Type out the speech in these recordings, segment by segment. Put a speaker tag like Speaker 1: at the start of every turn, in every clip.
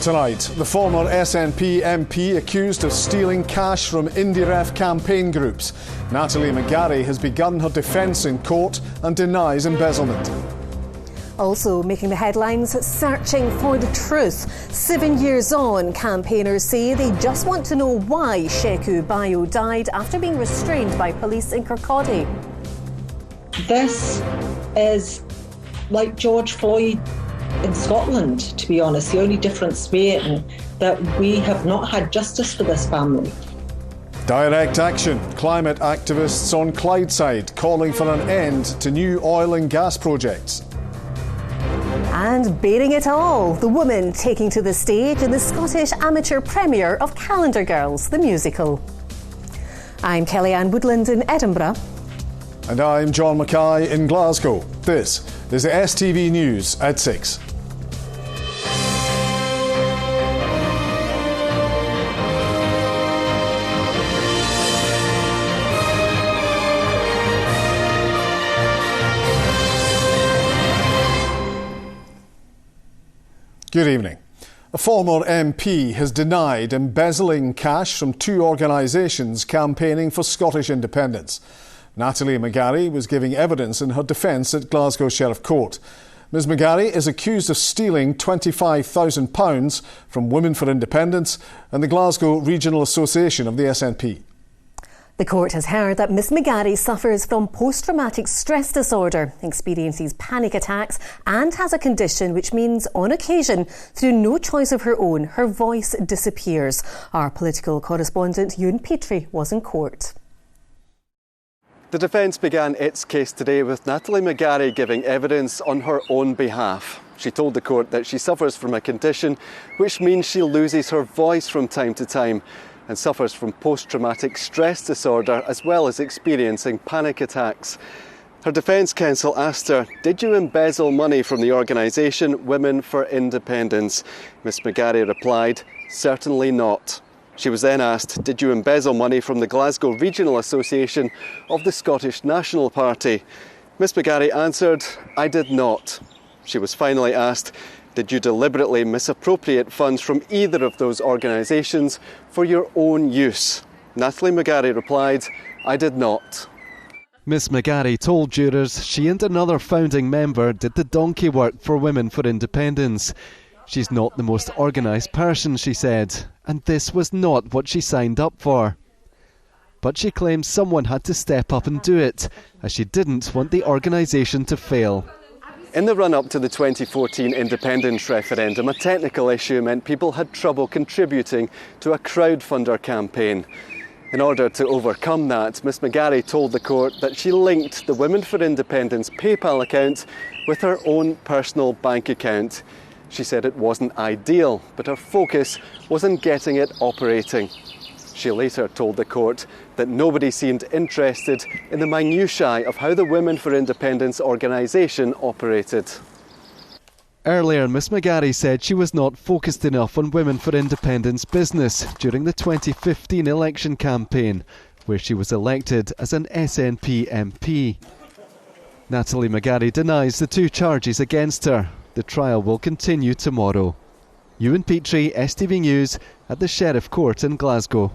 Speaker 1: Tonight, the former SNP MP accused of stealing cash from IndieRef campaign groups. Natalie McGarry has begun her defence in court and denies embezzlement.
Speaker 2: Also making the headlines, searching for the truth. 7 years on, campaigners say they just want to know why Sheku Bayo died after being restrained by police in Kirkcaldy.
Speaker 3: This is like George Floyd in Scotland, to be honest. The only difference being that we have not had justice for this family.
Speaker 1: Direct action. Climate activists on Clydeside calling for an end to new oil and gas projects.
Speaker 2: And bearing it all, the woman taking to the stage in the Scottish amateur premiere of Calendar Girls, the musical. I'm Kellyanne Woodland in Edinburgh.
Speaker 1: And I'm John Mackay in Glasgow. This is the STV News at 6. Good evening. A former MP has denied embezzling cash from two organisations campaigning for Scottish independence. Natalie McGarry was giving evidence in her defence at Glasgow Sheriff Court. Ms McGarry is accused of stealing £25,000 from Women for Independence and the Glasgow Regional Association of the SNP.
Speaker 2: The court has heard that Ms McGarry suffers from post-traumatic stress disorder, experiences panic attacks and has a condition which means, on occasion, through no choice of her own, her voice disappears. Our political correspondent Ewan Petrie was in court.
Speaker 4: The defence began its case today with Natalie McGarry giving evidence on her own behalf. She told the court that she suffers from a condition which means she loses her voice from time to time and suffers from post-traumatic stress disorder as well as experiencing panic attacks. Her defence counsel asked her, "Did you embezzle money from the organisation Women for Independence?" Ms McGarry replied, "Certainly not." She was then asked, "Did you embezzle money from the Glasgow Regional Association of the Scottish National Party?" Ms McGarry answered, "I did not." She was finally asked, "Did you deliberately misappropriate funds from either of those organisations for your own use?" Natalie McGarry replied, "I did not."
Speaker 5: Ms McGarry told jurors she and another founding member did the donkey work for Women for Independence. She's not the most organised person, she said, and this was not what she signed up for. But she claims someone had to step up and do it, as she didn't want the organisation to fail.
Speaker 4: In the run-up to the 2014 independence referendum, a technical issue meant people had trouble contributing to a crowdfunder campaign. In order to overcome that, Ms McGarry told the court that she linked the Women for Independence PayPal account with her own personal bank account. She said it wasn't ideal, but her focus was on getting it operating. She later told the court that nobody seemed interested in the minutiae of how the Women for Independence organisation operated.
Speaker 5: Earlier, Ms McGarry said she was not focused enough on Women for Independence business during the 2015 election campaign, where she was elected as an SNP MP. Natalie McGarry denies the two charges against her. The trial will continue tomorrow. Ewan Petrie, STV News, at the Sheriff Court in Glasgow.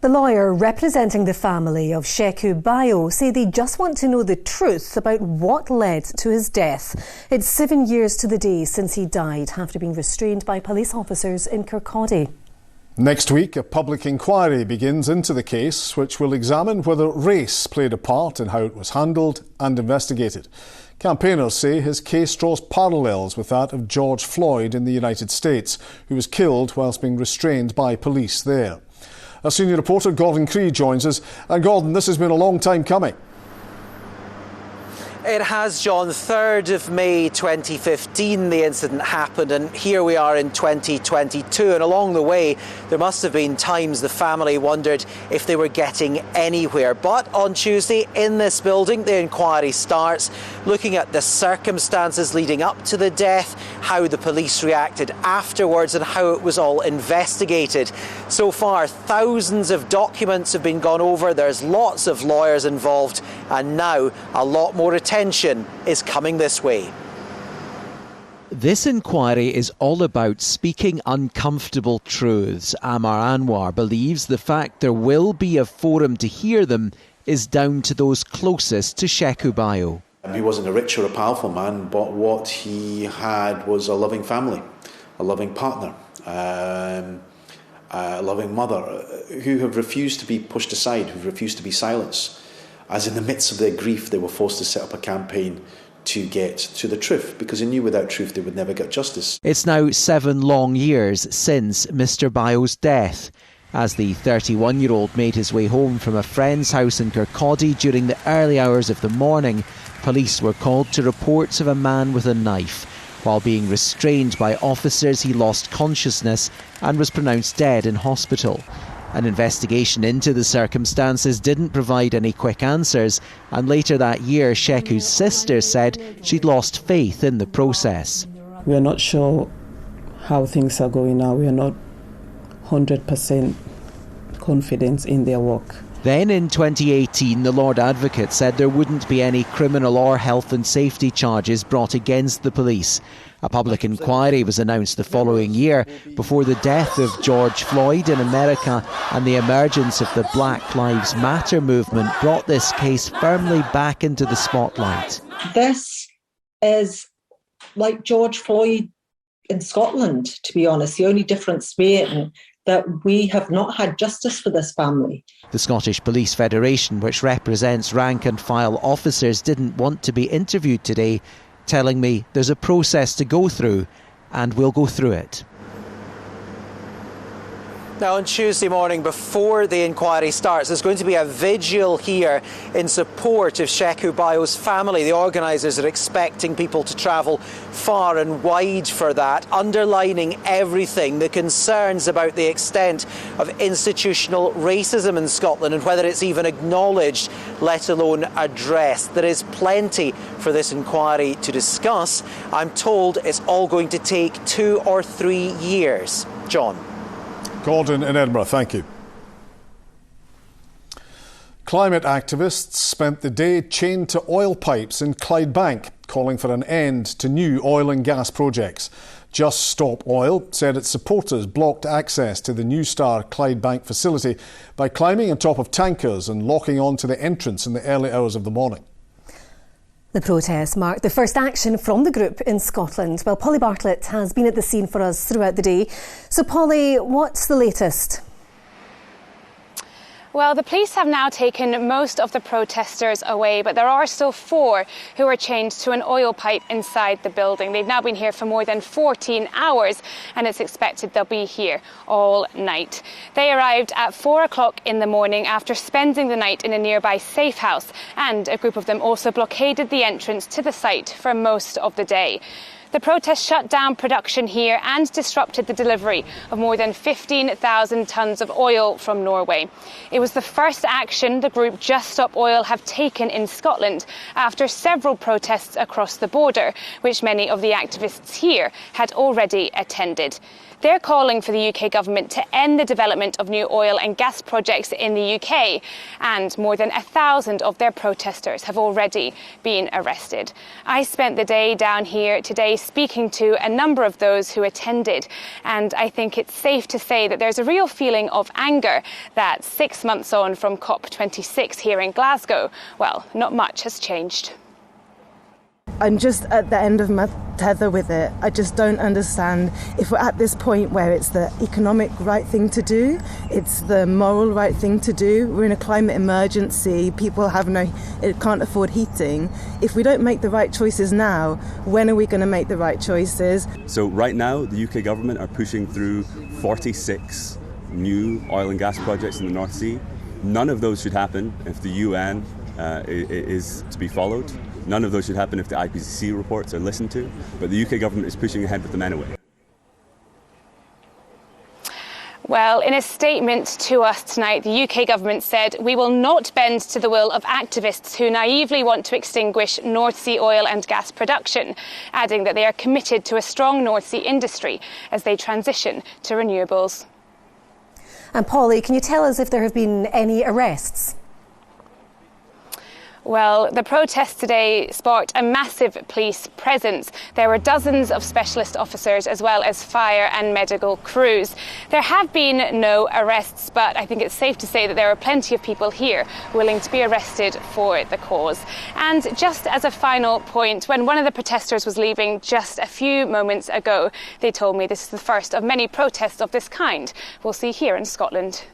Speaker 2: The lawyer representing the family of Sheku Bayo say they just want to know the truth about what led to his death. It's 7 years to the day since he died after being restrained by police officers in Kirkcaldy.
Speaker 1: Next week, a public inquiry begins into the case, which will examine whether race played a part in how it was handled and investigated. Campaigners say his case draws parallels with that of George Floyd in the United States, who was killed whilst being restrained by police there. Our senior reporter Gordon Cree joins us. And Gordon, this has been a long time coming.
Speaker 6: It has, John. 3rd of May 2015 the incident happened, and here we are in 2022, and along the way there must have been times the family wondered if they were getting anywhere. But on Tuesday in this building the inquiry starts, looking at the circumstances leading up to the death, how the police reacted afterwards and how it was all investigated. So far thousands of documents have been gone over, there's lots of lawyers involved, and now a lot more attention is coming this way.
Speaker 7: This inquiry is all about speaking uncomfortable truths. Amar Anwar believes the fact there will be a forum to hear them is down to those closest to Sheku Bayo.
Speaker 8: He wasn't a rich or a powerful man, but what he had was a loving family, a loving partner, a loving mother, who have refused to be pushed aside, who refused to be silenced. As in the midst of their grief, they were forced to set up a campaign to get to the truth, because they knew without truth they would never get justice.
Speaker 7: It's now 7 long years since Mr Bayo's death. As the 31-year-old made his way home from a friend's house in Kirkcaldy during the early hours of the morning, police were called to reports of a man with a knife. While being restrained by officers, he lost consciousness and was pronounced dead in hospital. An investigation into the circumstances didn't provide any quick answers, and later that year Sheku's sister said she'd lost faith in the process.
Speaker 9: We are not sure how things are going now. We are not 100% confident in their work.
Speaker 7: Then in 2018, the Lord Advocate said there wouldn't be any criminal or health and safety charges brought against the police. A public inquiry was announced the following year before the death of George Floyd in America and the emergence of the Black Lives Matter movement brought this case firmly back into the spotlight.
Speaker 3: This is like George Floyd in Scotland, to be honest. The only difference being that we have not had justice for this family.
Speaker 7: The Scottish Police Federation, which represents rank and file officers, didn't want to be interviewed today, telling me there's a process to go through and we'll go through it.
Speaker 6: Now, on Tuesday morning, before the inquiry starts, there's going to be a vigil here in support of Sheku Bayo's family. The organisers are expecting people to travel far and wide for that, underlining everything, the concerns about the extent of institutional racism in Scotland and whether it's even acknowledged, let alone addressed. There is plenty for this inquiry to discuss. I'm told it's all going to take 2 or 3 years. John.
Speaker 1: Gordon in Edinburgh, thank you. Climate activists spent the day chained to oil pipes in Clydebank, calling for an end to new oil and gas projects. Just Stop Oil said its supporters blocked access to the New Star Clydebank facility by climbing on top of tankers and locking on to the entrance in the early hours of the morning.
Speaker 2: The protest marked the first action from the group in Scotland. Well, Polly Bartlett has been at the scene for us throughout the day. So, Polly, what's the latest?
Speaker 10: Well, the police have now taken most of the protesters away, but there are still 4 who are chained to an oil pipe inside the building. They've now been here for more than 14 hours, and it's expected they'll be here all night. They arrived at 4 o'clock in the morning after spending the night in a nearby safe house, and a group of them also blockaded the entrance to the site for most of the day. The protest shut down production here and disrupted the delivery of more than 15,000 tonnes of oil from Norway. It was the first action the group Just Stop Oil have taken in Scotland after several protests across the border, which many of the activists here had already attended. They're calling for the UK government to end the development of new oil and gas projects in the UK, and more than 1,000 of their protesters have already been arrested. I spent the day down here today speaking to a number of those who attended, and I think it's safe to say that there's a real feeling of anger that 6 months on from COP26 here in Glasgow, well, not much has changed.
Speaker 9: I'm just at the end of my tether with it. I just don't understand if we're at this point where it's the economic right thing to do, it's the moral right thing to do. We're in a climate emergency. People can't afford heating. If we don't make the right choices now, when are we going to make the right choices?
Speaker 11: So right now, the UK government are pushing through 46 new oil and gas projects in the North Sea. None of those should happen if the UN is to be followed. None of those should happen if the IPCC reports are listened to, but the UK government is pushing ahead with them anyway.
Speaker 10: Well, in a statement to us tonight, the UK government said, "We will not bend to the will of activists who naively want to extinguish North Sea oil and gas production," adding that they are committed to a strong North Sea industry as they transition to renewables.
Speaker 2: And Polly, can you tell us if there have been any arrests?
Speaker 10: Well, the protest today sparked a massive police presence. There were dozens of specialist officers as well as fire and medical crews. There have been no arrests, but I think it's safe to say that there are plenty of people here willing to be arrested for the cause. And just as a final point, when one of the protesters was leaving just a few moments ago, they told me this is the first of many protests of this kind we'll see here in Scotland.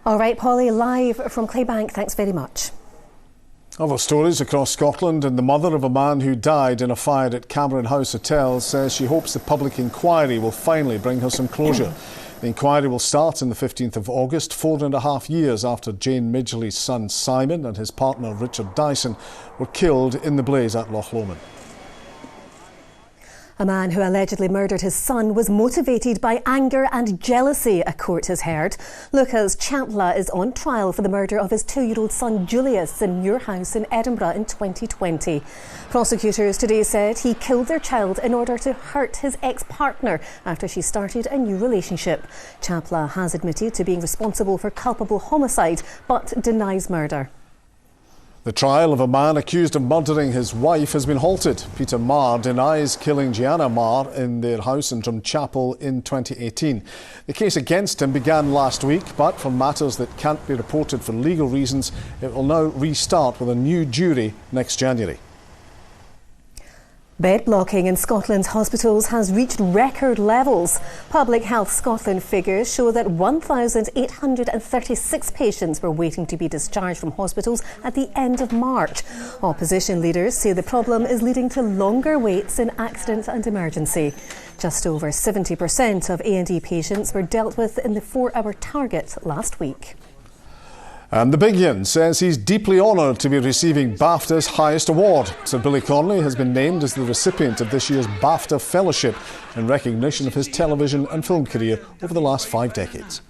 Speaker 2: All right, Polly, live from Claybank, thanks very much.
Speaker 1: Other stories across Scotland, and the mother of a man who died in a fire at Cameron House Hotel says she hopes the public inquiry will finally bring her some closure. The inquiry will start on the 15th of August, 4.5 years after Jane Midgley's son Simon and his partner Richard Dyson were killed in the blaze at Loch Lomond.
Speaker 2: A man who allegedly murdered his son was motivated by anger and jealousy, a court has heard. Lucas Chapla is on trial for the murder of his 2-year-old son Julius in Muir House in Edinburgh in 2020. Prosecutors today said he killed their child in order to hurt his ex-partner after she started a new relationship. Chapla has admitted to being responsible for culpable homicide but denies murder.
Speaker 1: The trial of a man accused of murdering his wife has been halted. Peter Marr denies killing Gianna Marr in their house in Drumchapel in 2018. The case against him began last week, but for matters that can't be reported for legal reasons, it will now restart with a new jury next January.
Speaker 2: Bed blocking in Scotland's hospitals has reached record levels. Public Health Scotland figures show that 1,836 patients were waiting to be discharged from hospitals at the end of March. Opposition leaders say the problem is leading to longer waits in accident and emergency. Just over 70% of A&E patients were dealt with in the 4-hour target last week.
Speaker 1: And the Big Yin says he's deeply honoured to be receiving BAFTA's highest award. Sir Billy Connolly has been named as the recipient of this year's BAFTA Fellowship in recognition of his television and film career over the last 5 decades.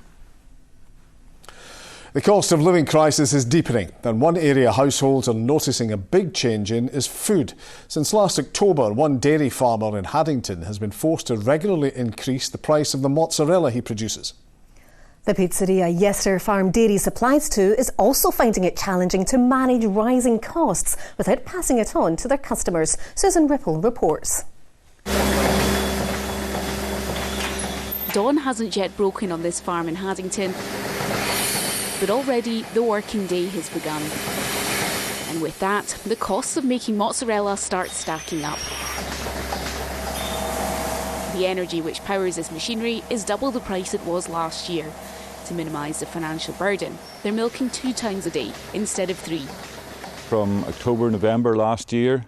Speaker 1: The cost of living crisis is deepening, and one area households are noticing a big change in is food. Since last October, one dairy farmer in Haddington has been forced to regularly increase the price of the mozzarella he produces.
Speaker 2: The pizzeria Yester Farm Dairy supplies to is also finding it challenging to manage rising costs without passing it on to their customers. Susan Ripple reports.
Speaker 12: Dawn hasn't yet broken on this farm in Haddington, but already the working day has begun. And with that, the costs of making mozzarella start stacking up. The energy which powers this machinery is double the price it was last year. To minimise the financial burden, they're milking 2 times a day instead of 3.
Speaker 13: From October, November last year,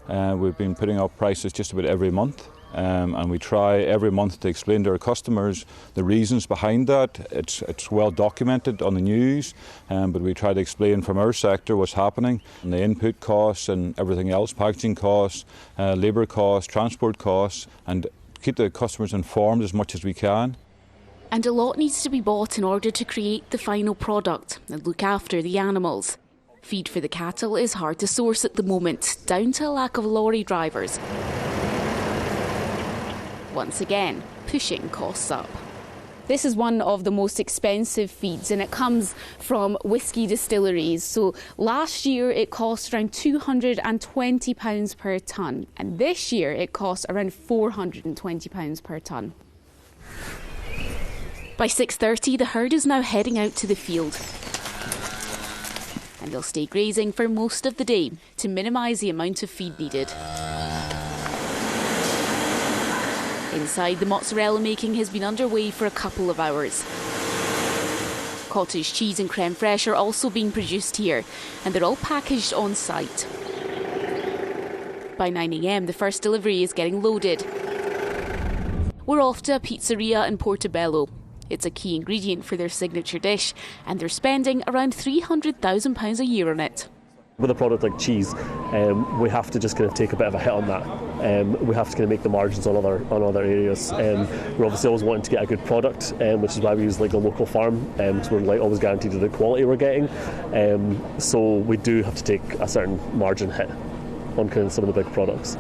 Speaker 13: we've been putting up prices just about every month. And we try every month to explain to our customers the reasons behind that. It's well documented on the news, but we try to explain from our sector what's happening, and the input costs and everything else, packaging costs, labour costs, transport costs, and keep the customers informed as much as we can.
Speaker 12: And a lot needs to be bought in order to create the final product and look after the animals. Feed for the cattle is hard to source at the moment, down to a lack of lorry drivers. Once again, pushing costs up. This is one of the most expensive feeds, and it comes from whisky distilleries. So last year it cost around £220 per tonne, and this year it costs around £420 per tonne. By 6:30, the herd is now heading out to the field. And they'll stay grazing for most of the day to minimise the amount of feed needed. Inside, the mozzarella making has been underway for a couple of hours. Cottage cheese and creme fraiche are also being produced here, and they're all packaged on site. By 9 a.m, the first delivery is getting loaded. We're off to a pizzeria in Portobello. It's a key ingredient for their signature dish, and they're spending around £300,000 a year on it.
Speaker 14: With a product like cheese, we have to just kind of take a bit of a hit on that. We have to kind of make the margins on other areas. We're obviously always wanting to get a good product, which is why we use like a local farm, so we're like always guaranteed the quality we're getting. So we do have to take a certain margin hit on kind of some of the big products.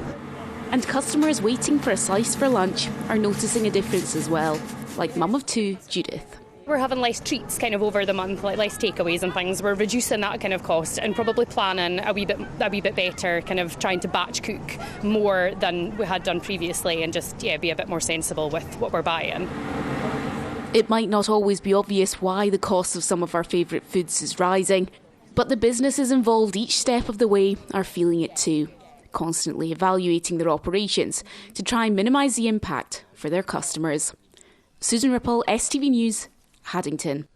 Speaker 12: And customers waiting for a slice for lunch are noticing a difference as well, like mum of 2, Judith.
Speaker 15: We're having less treats kind of over the month, like less takeaways and things. We're reducing that kind of cost and probably planning a wee bit better, kind of trying to batch cook more than we had done previously and just be a bit more sensible with what we're buying.
Speaker 12: It might not always be obvious why the cost of some of our favourite foods is rising, but the businesses involved each step of the way are feeling it too, constantly evaluating their operations to try and minimise the impact for their customers. Susan Ripple, STV News, Haddington.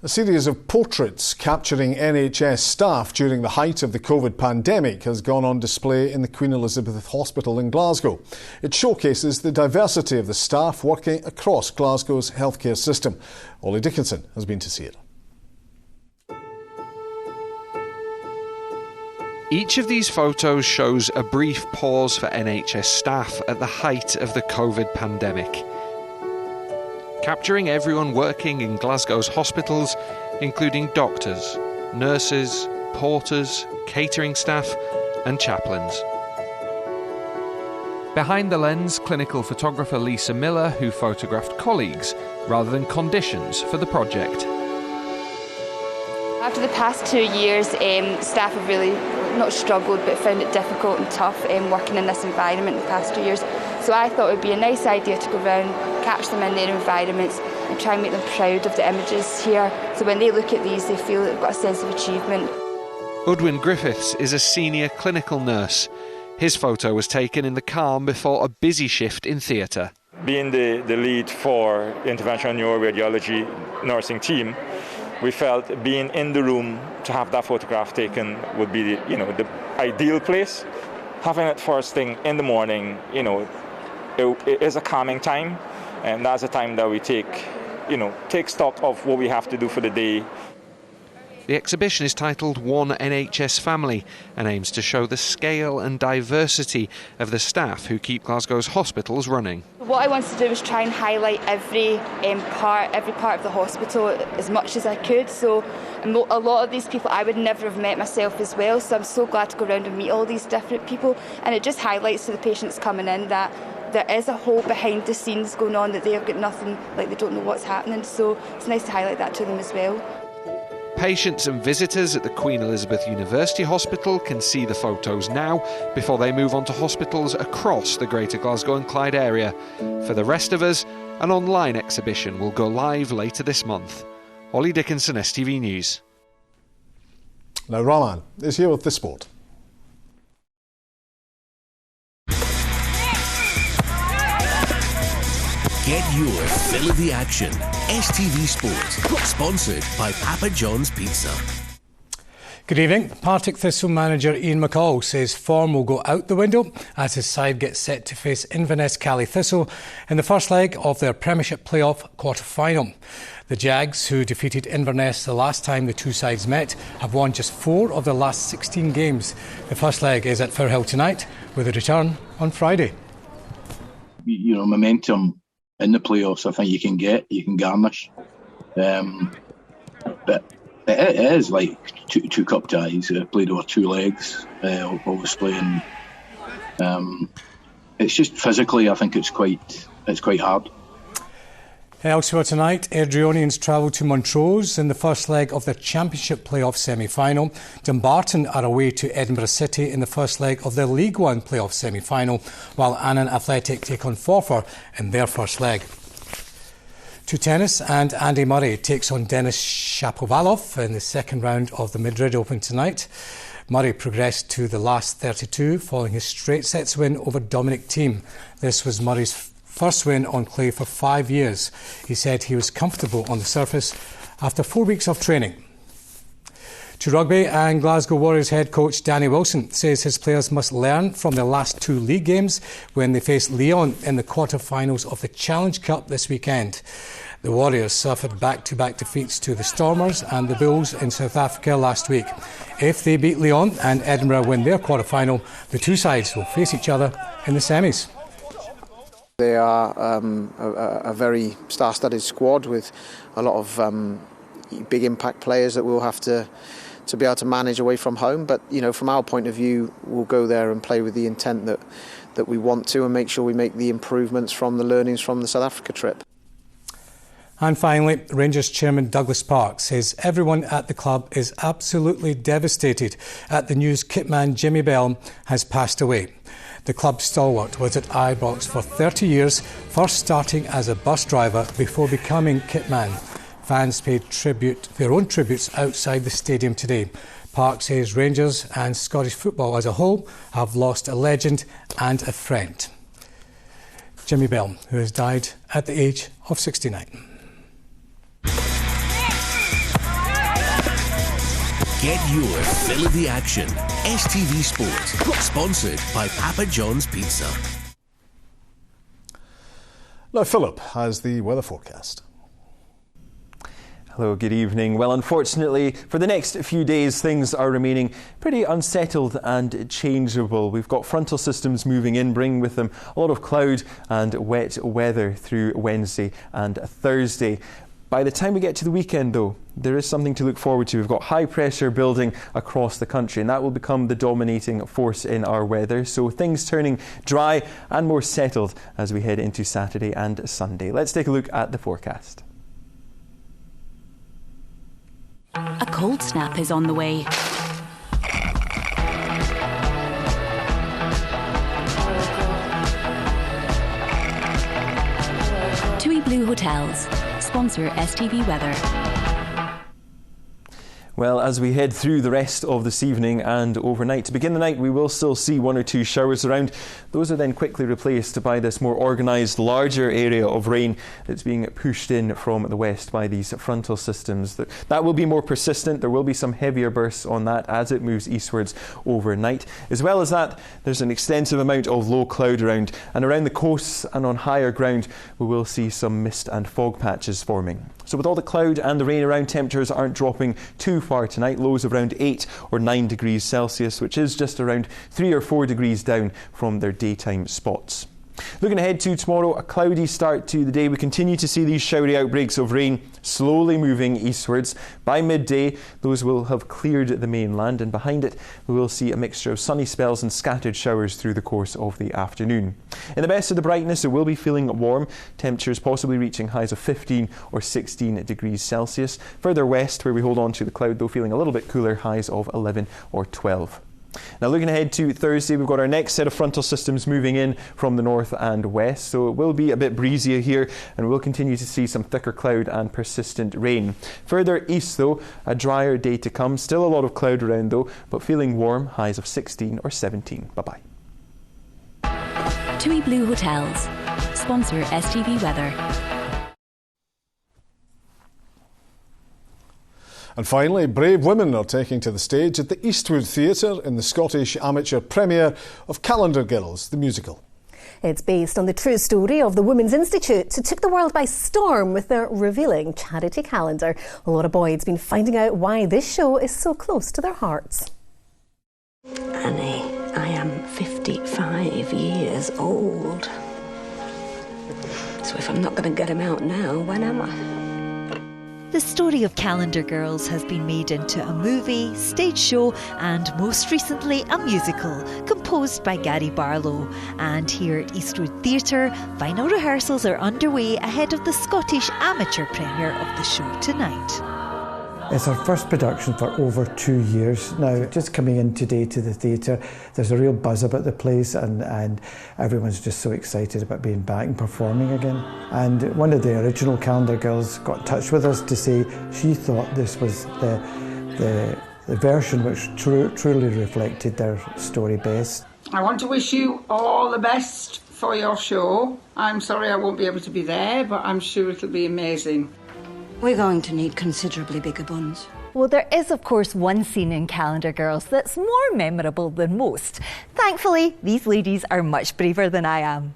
Speaker 1: A series of portraits capturing NHS staff during the height of the COVID pandemic has gone on display in the Queen Elizabeth Hospital in Glasgow. It showcases the diversity of the staff working across Glasgow's healthcare system. Ollie Dickinson has been to see it.
Speaker 16: Each of these photos shows a brief pause for NHS staff at the height of the COVID pandemic, capturing everyone working in Glasgow's hospitals, including doctors, nurses, porters, catering staff and chaplains. Behind the lens, clinical photographer Lisa Miller, who photographed colleagues rather than conditions for the project.
Speaker 17: After the past 2 years, staff have really not struggled but found it difficult and tough working in this environment in the past 2 years. So I thought it would be a nice idea to go around, catch them in their environments and try and make them proud of the images here. So when they look at these, they feel they've got a sense of achievement.
Speaker 16: Udwin Griffiths is a senior clinical nurse. His photo was taken in the calm before a busy shift in theatre.
Speaker 18: Being the lead for the interventional neuroradiology nursing team, we felt being in the room to have that photograph taken would be the ideal place. Having it first thing in the morning, it is a calming time, and that's a time that we take stock of what we have to do for the day.
Speaker 16: The exhibition is titled One NHS Family and aims to show the scale and diversity of the staff who keep Glasgow's hospitals running.
Speaker 17: What I wanted to do was try and highlight every part of the hospital as much as I could. So a lot of these people I would never have met myself as well, so I'm so glad to go around and meet all these different people, and it just highlights to the patients coming in that there is a whole behind the scenes going on, that they've got nothing, like they don't know what's happening, so it's nice to highlight that to them as well.
Speaker 16: Patients and visitors at the Queen Elizabeth University Hospital can see the photos now before they move on to hospitals across the Greater Glasgow and Clyde area. For the rest of us, an online exhibition will go live later this month. Ollie Dickinson, STV News.
Speaker 1: Now Rahman is here with the sport.
Speaker 19: Get your fill of the action. STV Sport, sponsored by Papa John's Pizza.
Speaker 20: Good evening. Partick Thistle manager Ian McCall says form will go out the window as his side gets set to face Inverness Cally Thistle in the first leg of their Premiership playoff quarter-final. The Jags, who defeated Inverness the last time the two sides met, have won just 4 of their last 16 games. The first leg is at Firhill tonight, with a return on Friday.
Speaker 21: Momentum in the playoffs, I think you can garnish. But it is like two cup ties played over 2 legs, obviously, and it's just physically, I think it's quite hard.
Speaker 20: Elsewhere tonight, Airdrieonians travel to Montrose in the first leg of their Championship playoff semi-final. Dumbarton are away to Edinburgh City in the first leg of their League One playoff semi-final, while Annan Athletic take on Forfar in their first leg. To tennis, and Andy Murray takes on Denis Shapovalov in the second round of the Madrid Open tonight. Murray progressed to the last 32 following his straight sets win over Dominic Thiem. This was Murray's first win on clay for 5 years. He said he was comfortable on the surface after 4 weeks of training. To rugby, and Glasgow Warriors head coach Danny Wilson says his players must learn from their last 2 league games when they face Lyon in the quarter-finals of the Challenge Cup this weekend. The Warriors suffered back-to-back defeats to the Stormers and the Bulls in South Africa last week. If they beat Lyon and Edinburgh win their quarter-final, the two sides will face each other in the semis.
Speaker 22: They are a very star-studded squad with a lot of big impact players that we'll have to be able to manage away from home. But from our point of view, we'll go there and play with the intent that we want to, and make sure we make the improvements from the learnings from the South Africa trip.
Speaker 20: And finally, Rangers chairman Douglas Park says everyone at the club is absolutely devastated at the news kitman Jimmy Bell has passed away. The club stalwart was at Ibrox for 30 years, first starting as a bus driver before becoming kitman. Fans paid their own tributes outside the stadium today. Park says Rangers and Scottish football as a whole have lost a legend and a friend. Jimmy Bell, who has died at the age of 69.
Speaker 19: Get your fill of the action. STV Sport, sponsored by Papa John's Pizza.
Speaker 1: Now Philip has the weather forecast.
Speaker 4: Hello, good evening. Well, unfortunately, for the next few days, things are remaining pretty unsettled and changeable. We've got frontal systems moving in, bringing with them a lot of cloud and wet weather through Wednesday and Thursday. By the time we get to the weekend, though, there is something to look forward to. We've got high pressure building across the country, and that will become the dominating force in our weather. So things turning dry and more settled as we head into Saturday and Sunday. Let's take a look at the forecast.
Speaker 12: A cold snap is on the way. TUI Blue Hotels sponsor STV Weather.
Speaker 4: Well, as we head through the rest of this evening and overnight, to begin the night we will still see one or two showers around. Those are then quickly replaced by this more organised, larger area of rain that's being pushed in from the west by these frontal systems. That will be more persistent. There will be some heavier bursts on that as it moves eastwards overnight. As well as that, there's an extensive amount of low cloud around, and around the coasts and on higher ground we will see some mist and fog patches forming. So with all the cloud and the rain around, temperatures aren't dropping too far tonight. Lows of around 8 or 9 degrees Celsius, which is just around 3 or 4 degrees down from their daytime spots. Looking ahead to tomorrow, a cloudy start to the day. We continue to see these showery outbreaks of rain slowly moving eastwards. By midday, those will have cleared the mainland, and behind it we will see a mixture of sunny spells and scattered showers through the course of the afternoon. In the best of the brightness, it will be feeling warm, temperatures possibly reaching highs of 15 or 16 degrees Celsius. Further west, where we hold on to the cloud, though, feeling a little bit cooler, highs of 11 or 12. Now looking ahead to Thursday, we've got our next set of frontal systems moving in from the north and west, so it will be a bit breezier here, and we'll continue to see some thicker cloud and persistent rain. Further east though, a drier day to come. Still a lot of cloud around though, but feeling warm, highs of 16 or 17. Bye-bye.
Speaker 12: TUI Blue Hotels sponsor STV Weather.
Speaker 1: And finally, brave women are taking to the stage at the Eastwood Theatre in the Scottish amateur premiere of Calendar Girls, the musical.
Speaker 2: It's based on the true story of the Women's Institute, who took the world by storm with their revealing charity calendar. A lot of boys have been finding out why this show is so close to their hearts.
Speaker 5: Annie, I am 55 years old. So if I'm not going to get him out now, when am I?
Speaker 23: The story of Calendar Girls has been made into a movie, stage show and most recently a musical composed by Gary Barlow. And here at Eastwood Theatre, final rehearsals are underway ahead of the Scottish amateur premiere of the show tonight.
Speaker 24: It's our first production for over 2 years now. Just coming in today to the theatre, there's a real buzz about the place, and everyone's just so excited about being back and performing again. And one of the original Calendar Girls got in touch with us to say she thought this was the version which truly reflected their story best.
Speaker 25: I want to wish you all the best for your show. I'm sorry I won't be able to be there, but I'm sure it'll be amazing.
Speaker 5: We're going to need considerably bigger buns.
Speaker 23: Well, there is, of course, one scene in Calendar Girls that's more memorable than most. Thankfully, these ladies are much braver than I am.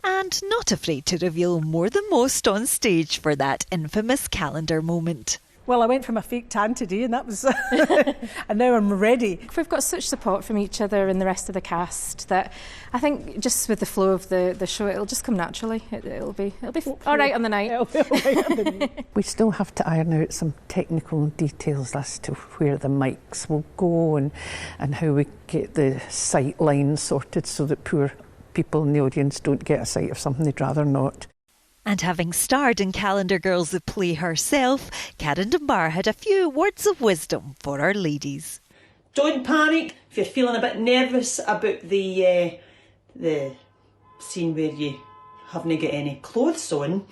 Speaker 23: And not afraid to reveal more than most on stage for that infamous calendar moment.
Speaker 26: Well, I went for my fake tan today, and that was, and now I'm ready.
Speaker 15: We've got such support from each other and the rest of the cast that I think just with the flow of the show, it'll just come naturally. It'll be all right on the night.
Speaker 27: We still have to iron out some technical details as to where the mics will go and how we get the sight lines sorted so that poor people in the audience don't get a sight of something they'd rather not.
Speaker 23: And having starred in Calendar Girls the play herself, Karen Dunbar had a few words of wisdom for our ladies.
Speaker 3: Don't panic if you're feeling a bit nervous about the scene where you haven't got any clothes on.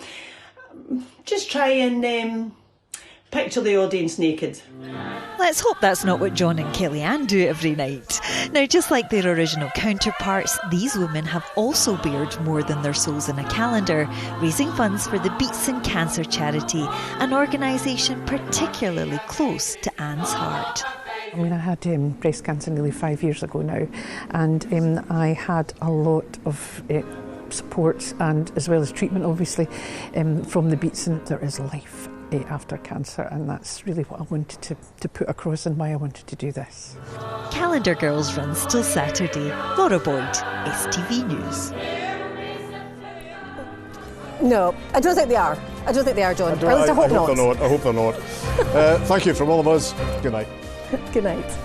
Speaker 3: Just try and picture the audience naked.
Speaker 23: Let's hope that's not what John and Kellyanne do every night. Now, just like their original counterparts, these women have also bared more than their souls in a calendar, raising funds for the Beats and Cancer charity, an organisation particularly close to Anne's heart.
Speaker 27: I mean, I had breast cancer nearly 5 years ago now, and I had a lot of support and as well as treatment, obviously, from the Beats, and there is life after cancer, and that's really what I wanted to put across and why I wanted to do this.
Speaker 23: Calendar Girls runs till Saturday. Laura Boyd, STV News.
Speaker 2: No, I don't think they are. I don't think they are, John. Or at least I hope not.
Speaker 1: I hope they're not. Thank you from all of us. Good night.
Speaker 2: Good night.